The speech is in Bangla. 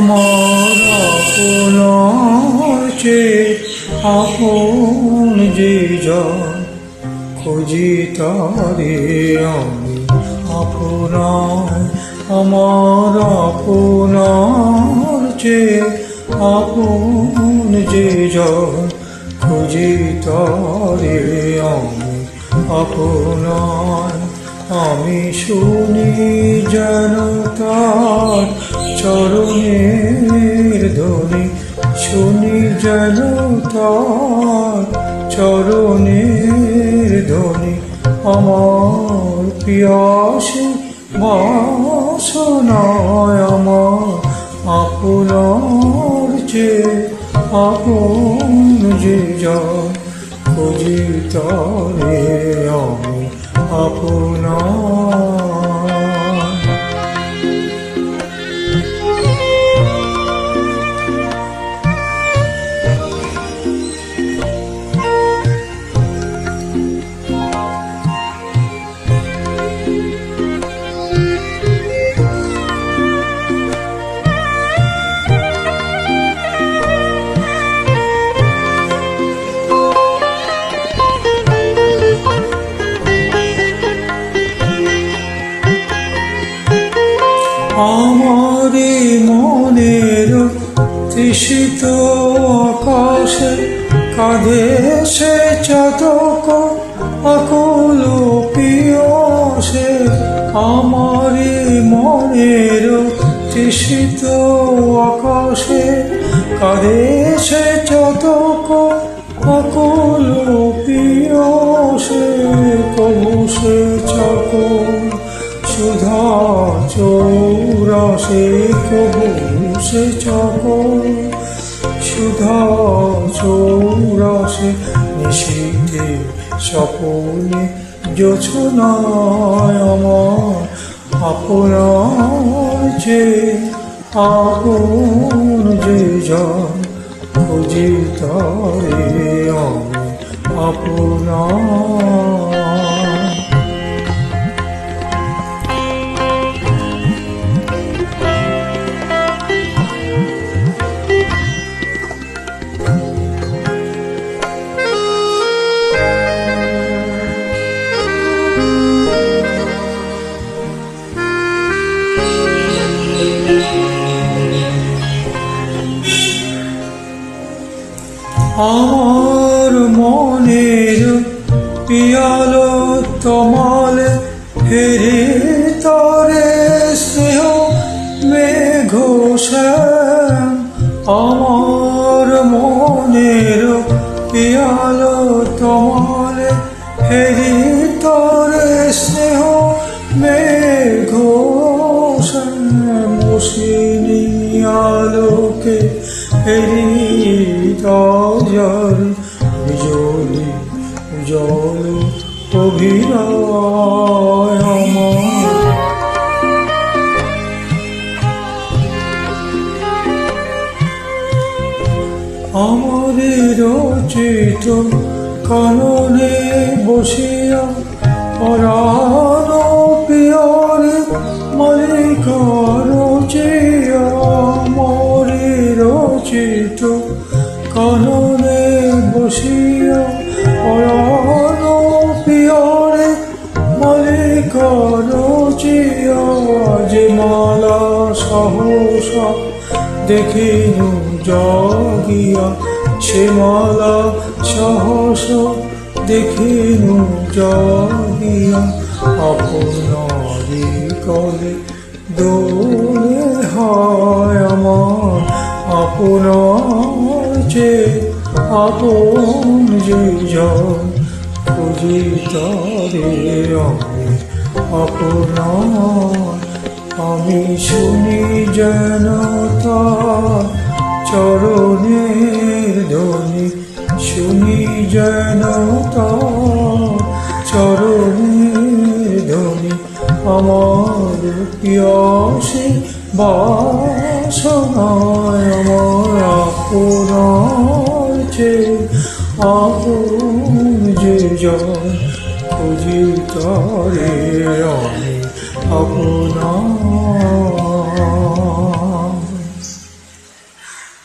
আমার আপনার চেয়ে আপন যে জন খুঁজি তারে আমি আপনার। আমার আপনার চেয়ে আপন যে জন খুঁজি তারে আমি আপনার। আমি শুনি যেন তার চরণের ধ্বনি, শুনি যেন তার চরণের ধ্বনি। আমার পিয়াসী বাসনায় আমার আপনার চেয়ে আপন যে জন খুঁজি তারে আমি আপনার। আমারে মনের তৃষিত আকাশে কাঁধে সে চাতক আকুল পিয়াসে। আমারে মনের তৃষিত আকাশে কাঁধে সে চাতক আকুল পিয়াসে। কবু সে চাকর সুধা চৌরাশে, কবু সে চাকর সুধা চৌরাশে। নিশীথে স্বপনে জোছনায় আমার আপনার চেয়ে আপন যে জন খুঁজি তারে আমি আপনার। আমার মনের পিয়ালো তমালে হেরে তরে স্নেহ মেঘ শ্যাম। আমার মনের পিয়ালো তমালে হেরে তরে স্নেহ মেঘ শ্যাম। মৌসুমী আলোকে হেরি জল বিজলি উজ্জ্বল অভিনয় আমার। আমাদের রচিত কাননে বসিয়া পরাণ পিয়ারে মালিকার চেয়া। আমারে রচিত কাননে বসিয়া পরাণ পিয়ারে মালিকার চেয়া। যে মালা সহসা দেখিনু জাগিয়া, সে মালা সহসা দেখিনু জাগিয়া। আপনারি কলে দোলে হয় আমার আপনার চেয়ে আপন যে জন খুঁজি তারে আমি আপনার। আমি শুনি যেন তার চরণের ধ্বনি, শুনি যেন তার চরণের ধ্বনি। আমার পিয়াসী বাসনায় আমার আপনার চেয়ে আপন যে জন খুঁজি তারে আমি আপন।